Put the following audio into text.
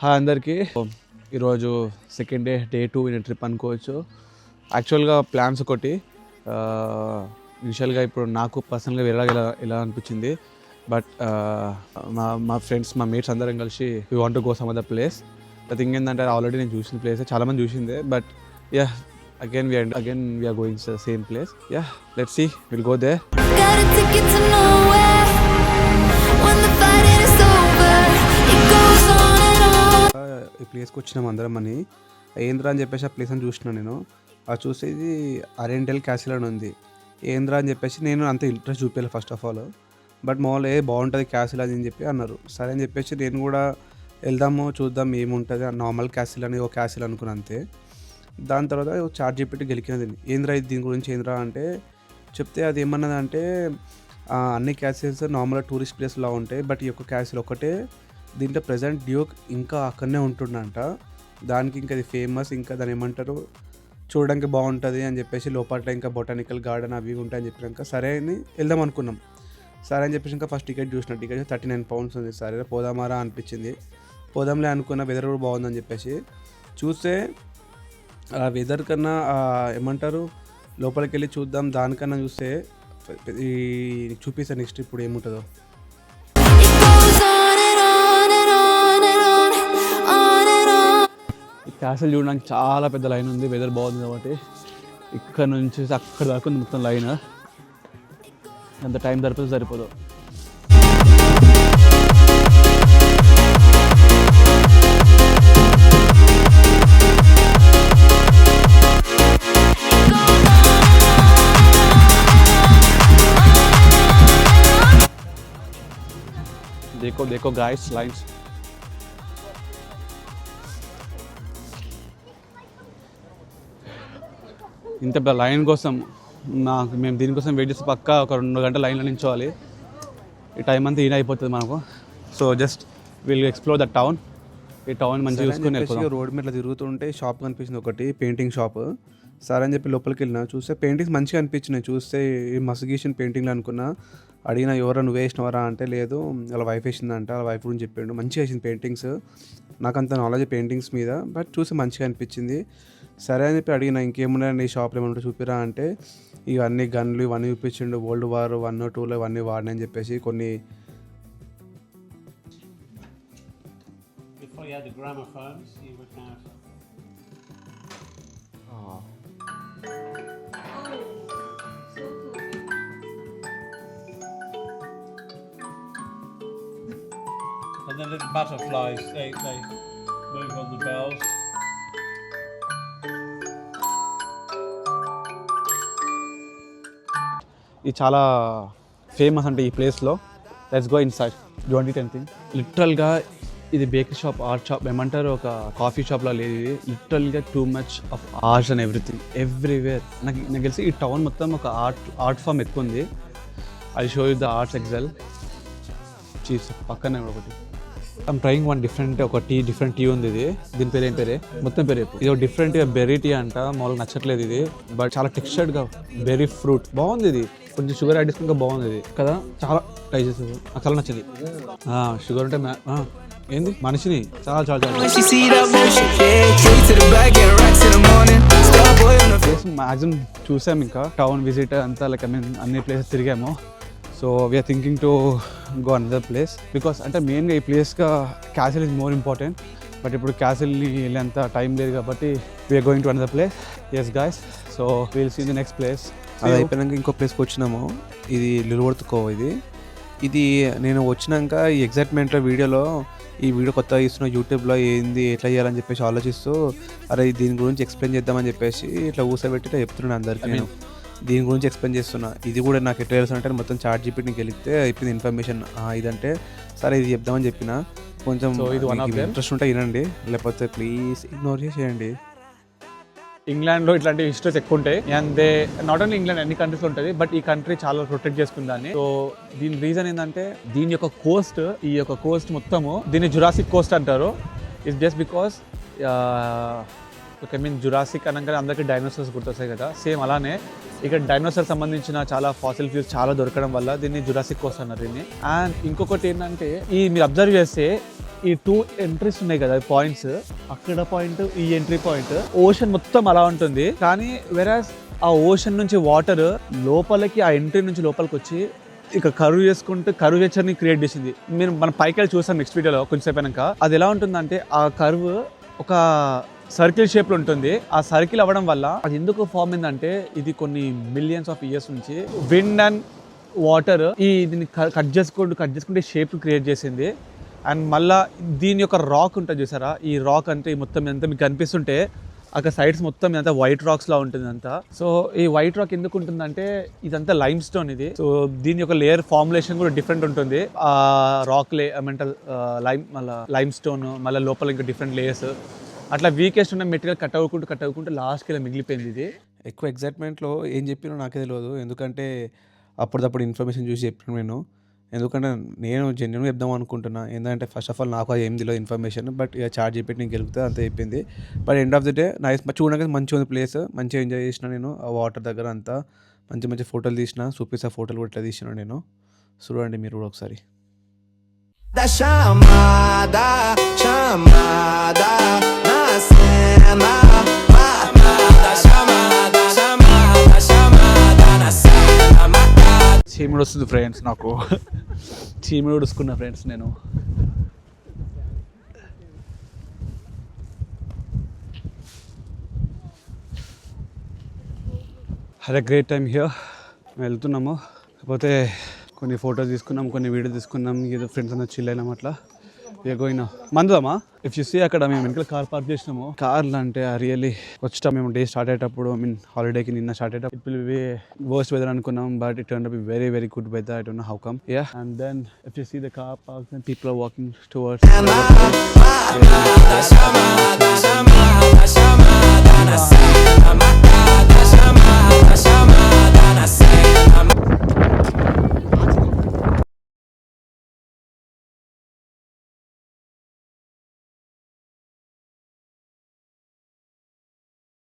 Hi అందరికీ. ఈరోజు second day 2 in trip అనుకోవచ్చు. యాక్చువల్గా ప్లాన్స్ ఒకటి ఇనిషియల్గా ఇప్పుడు నాకు పర్సనల్గా ఎలా అనిపించింది. బట్ మా ఫ్రెండ్స్ మా మేట్స్ అందరం కలిసి we want to go some other place. The thing ఏంటంటే ఆల్రెడీ నేను చూసిన ప్లేస్ చాలామంది చూసిందే. But yeah again we're going same place. Yeah let's see will go there. ఈ ప్లేస్కి వచ్చినాం అందరం అని ఏంద్రా అని చెప్పేసి ఆ ప్లేస్ అని చూసినాను నేను. అది చూసేది అరెంటల్ క్యాసిల్ అని ఉంది. ఏంద్రా అని చెప్పేసి నేను అంత ఇంట్రెస్ట్ చూపించాలి ఫస్ట్ ఆఫ్ ఆల్. బట్ మామూలు బాగుంటుంది క్యాసిల్ అని చెప్పి అన్నారు. సరే అని చెప్పేసి నేను కూడా వెళ్దాము చూద్దాం ఏముంటుంది. నార్మల్ క్యాసిల్ అని ఒక క్యాసిల్ అనుకున్నా అంతే. దాని తర్వాత చాట్ జీపీటీ గెలికినది. ఏంద్రా ఇది దీని గురించి ఏంద్రా అంటే చెప్తే అది ఏమన్నది అంటే అన్ని క్యాసిల్స్ నార్మల్గా టూరిస్ట్ ప్లేస్లా ఉంటాయి. బట్ ఈ యొక్క క్యాసిల్ ఒకటే దీంట్లో ప్రజెంట్ డ్యూక్ ఇంకా అక్కడనే ఉంటుండంట. దానికి ఇంకా అది ఫేమస్, ఇంకా దాని ఏమంటారు చూడడానికి బాగుంటుంది అని చెప్పేసి లోపల ఇంకా బొటానికల్ గార్డెన్ అవి ఉంటాయని చెప్పినాక సరే అని వెళ్దాం అనుకున్నాం. సరే అని చెప్పేసి ఇంకా ఫస్ట్ టికెట్ చూసిన. టికెట్ 39 pounds ఉంది. సరే పోదామారా అనిపించింది. పోదాంలే అనుకున్న. వెదర్ కూడా బాగుందని చెప్పేసి చూస్తే ఆ వెదర్ కన్నా ఏమంటారు లోపలికి వెళ్ళి చూద్దాం దానికన్నా చూస్తే ఈ చూపిస్తాను నెక్స్ట్ ఇప్పుడు ఏముంటుందో. క్యాసిల్ చూడడానికి చాలా పెద్ద లైన్ ఉంది. వెదర్ బాగుంది కాబట్టి ఇక్కడ నుంచి అక్కడ దాకా ఉంది మొత్తం లైన్. అంత టైం సరిపోదు. देखो गाइस लाइन्स. ఇంత పెద్ద లైన్ కోసం మేము దీనికోసం వెయిట్ చేస్తే పక్కా ఒక 2 గంటల లైన్లో నించోవాలి. ఈ టైం అంతా ఈయన అయిపోతుంది మనకు. So just will explore the town. ఈ టౌన్ మంచిగా చూసుకొని రోడ్ మీద తిరుగుతుంటే షాప్ కనిపించింది ఒకటి, పెయింటింగ్ షాప్. సరే అని చెప్పి లోపలికి వెళ్ళినా. చూస్తే పెయింటింగ్స్ మంచిగా అనిపించినాయి. చూస్తే ఈ మసిగీషన్ పెయింటింగ్లు అనుకున్నా. అడిగినా ఎవరైనా నువ్వు వేసినవరా అంటే లేదు వాళ్ళ వైఫ్ వేసిందంట. వాళ్ళ వైఫ్ గురించి చెప్పిండు. మంచిగా వేసింది పెయింటింగ్స్. నాకు అంత నాలెడ్జ్ పెయింటింగ్స్ మీద, బట్ చూసి మంచిగా అనిపించింది. సరే అని చెప్పి అడిగిన ఇంకేమున్నాయండి ఈ షాప్లో ఏమన్నా చూపిరా అంటే ఇవన్నీ గన్లు ఇవన్నీ చూపించిండు. వరల్డ్ వార్ 1 or 2లో ఇవన్నీ వాడినని చెప్పేసి కొన్ని. And the little butterflies, they move on the bells. ఇది చాలా ఫేమస్ అంటే ఈ ప్లేస్లో. Let's go inside. 2010 థింగ్. లిటరల్గా ఇది బేకరీ షాప్, ఆర్ట్ షాప్ ఏమంటారు, ఒక కాఫీ షాప్లో లేదు. ఇది లిటరల్గా too much of arts and everything everywhere. నాకు తెలిసి ఈ టౌన్ మొత్తం ఒక ఆర్ట్ ఫామ్ ఎక్కువ ఉంది. I show you the arts ఎగ్జాల్ చీజ్ పక్కనే ఒకటి. I'm trying one different different tea ఉంది. ఇది దీని పేరు ఏం పేరే మొత్తం పేరు ఇది ఒక డిఫరెంట్గా బెర్రీ టీ అంట. మామూలుగా నచ్చట్లేదు ఇది. బట్ చాలా టెక్స్చర్డ్గా బెర్రీ ఫ్రూట్ బాగుంది. ఇది కొంచెం షుగర్ యాడ్ చేసుకుంటే బాగుంది ఇది కదా. చాలా ట్రై చేసేది నాకు చాలా నచ్చింది. షుగర్ ఉంటే ఏంది మనిషిని చాలా చాలా ప్లేస్ మ్యాక్సిమం చూసాం. ఇంకా టౌన్ విజిట్ అంతా లైక్ అన్ని ప్లేసెస్ తిరిగాము. So we are thinking to go another place because అంటే మెయిన్గా ఈ ప్లేస్గా castle is more important. But ఇప్పుడు క్యాసిల్ని వెళ్ళేంత టైం లేదు కాబట్టి we are going to another place. Yes guys, so will see the next place. అది అయిపోయినాక ఇంకో ప్లేస్కి వచ్చినాము. ఇది లిల్వర్త్ కోవ్. ఇది నేను వచ్చినాక ఈ ఎగ్జైట్మెంట్లో ఈ వీడియో కొత్తగా ఇస్తున్న యూట్యూబ్లో ఏంది ఎట్లా చేయాలని చెప్పేసి ఆలోచిస్తూ అరే దీని గురించి ఎక్స్ప్లెయిన్ చేద్దామని చెప్పేసి ఇట్లా ఊసబెట్టి ఇట్లా చెప్తున్నాను అందరికీ. నేను దీని గురించి ఎక్స్ప్లెయిన్ చేస్తున్నా. ఇది కూడా నాకు ఎట్లా తెలుసు మొత్తం చాట్ జీపీటీకి వెళితే అయిపోయింది ఇన్ఫర్మేషన్. ఇదంటే సరే ఇది చెప్దామని చెప్పిన. కొంచెం ఇంట్రెస్ట్ ఉంటే వినండి, లేకపోతే ప్లీజ్ ఇగ్నోర్ చేసేయండి. ఇంగ్లాండ్లో ఇట్లాంటి హిస్టరీస్ ఎక్కువ ఉంటాయి. అండ్ నాట్ ఓన్లీ ఇంగ్లాండ్, అన్ని కంట్రీస్లో ఉంటుంది. బట్ ఈ కంట్రీ చాలా ప్రొటెక్ట్ చేసుకుందాన్ని. సో దీని రీజన్ ఏంటంటే దీని యొక్క కోస్ట్ మొత్తము దీన్ని జురాసిక్ కోస్ట్ అంటారు. ఇట్స్ జస్ట్ బికాస్ జురాసిక్ అనగానే అందరికీ డైనోసార్స్ గుర్తొస్తాయి కదా. సేమ్ అలానే ఇక్కడ డైనోసార్ సంబంధించిన చాలా ఫాసిల్ ఫ్యూల్స్ చాలా దొరకడం వల్ల దీన్ని జురాసిక్ కోస్ట్ అన్నారు దీన్ని. అండ్ ఇంకొకటి ఏంటంటే మీరు అబ్జర్వ్ చేస్తే ఈ 2 ఎంట్రీస్ ఉన్నాయి కదా పాయింట్స్, అక్కడ పాయింట్, ఈ ఎంట్రీ పాయింట్, ఓషన్ మొత్తం అలా ఉంటుంది. కానీ వెరాస్ ఆ ఓషన్ నుంచి వాటర్ లోపలికి, ఆ ఎంట్రీ నుంచి లోపలికి వచ్చి ఇక కర్వ్ చేసుకుంటూ కర్వేచర్ని క్రియేట్ చేసింది. మీరు మన పైకి వెళ్ళి చూసాం నెక్స్ట్ వీడియోలో కొంచెంసేపు అయినాక. అది ఎలా ఉంటుందంటే ఆ కర్వ్ ఒక సర్కిల్ షేప్లో ఉంటుంది. ఆ సర్కిల్ అవ్వడం వల్ల అది ఎందుకు ఫామ్ అయిందంటే ఇది కొన్ని మిలియన్స్ ఆఫ్ ఇయర్స్ నుంచి విండ్ అండ్ వాటర్ దీన్ని కట్ చేసుకుంటే షేప్ క్రియేట్ చేసింది. అండ్ మళ్ళీ దీని యొక్క రాక్ ఉంటుంది చూసారా, ఈ రాక్ అంటే మొత్తం ఎంత మీకు కనిపిస్తుంటే అక్కడ సైడ్స్ మొత్తం ఇదంతా వైట్ రాక్స్ లా ఉంటుంది అంతా. సో ఈ వైట్ రాక్ ఎందుకు ఉంటుందంటే ఇదంతా లైమ్ స్టోన్ ఇది. సో దీని యొక్క లేయర్ ఫార్ములేషన్ కూడా డిఫరెంట్ ఉంటుంది. ఆ రాక్ ఏమంటారు లైమ్ స్టోన్, మళ్ళీ లోపల ఇంకా డిఫరెంట్ లేయర్స్, అట్లా వీకెస్ట్ ఉన్న మెటీరియల్ కట్ అవ్వకుంటూ లాస్ట్కి ఇలా మిగిలిపోయింది ఇది. ఎక్కువ ఎగ్జైట్మెంట్లో ఏం చెప్పినో నాకే తెలియదు, ఎందుకంటే అప్పటిదప్పుడు ఇన్ఫర్మేషన్ చూసి చెప్పిన నేను. ఎందుకంటే నేను జెన్యున్గా చెప్దాం అనుకుంటున్నా. ఏంటంటే ఫస్ట్ ఆఫ్ ఆల్ నాకు అది ఏం తెలియదు ఇన్ఫర్మేషన్, బట్ ఇక చార్జ్ చెప్పి నేను గెలుగుతా అంతే చెప్పింది. But end of the day nice, చూడడానికి మంచిగా ఉంది ప్లేస్, మంచిగా ఎంజాయ్ చేసిన నేను. ఆ వాటర్ దగ్గర అంతా మంచి ఫోటోలు తీసిన, చూపిస్తా ఫోటోలు కూడా ఇట్లా తీసిన నేను. చూడండి మీరు కూడా ఒకసారి. Da chamada, chamada, na cena. Chamada, na cena, marcada. చీముడు వస్తుంది ఫ్రెండ్స్, నాకు చీముడు ఉడుచుకున్న ఫ్రెండ్స్ నేను. Had a great time here. వెళ్తున్నాము, కాకపోతే కొన్ని ఫోటోస్ తీసుకున్నాం, కొన్ని వీడియో తీసుకున్నాం, ఏదో ఫ్రెండ్స్ అందరూ చిల్ అయినాం అట్లా. పోయినా మందుదామా. ఇఫ్ యూ సీ అక్కడ మేము వెనకాల కార్ పార్క్ చేసినాము. కార్లు అంటే రియల్లీ వచ్చేటప్పుడు మేము డే స్టార్ట్ అయ్యేటప్పుడు, హాలిడేకి నిన్న స్టార్ట్ అయ్యేటప్పుడు it will be worst weather అనుకున్నాం, but it turn out be very very good weather. I don't know how come. Yeah, and then if you see the car park, then people are walking towards.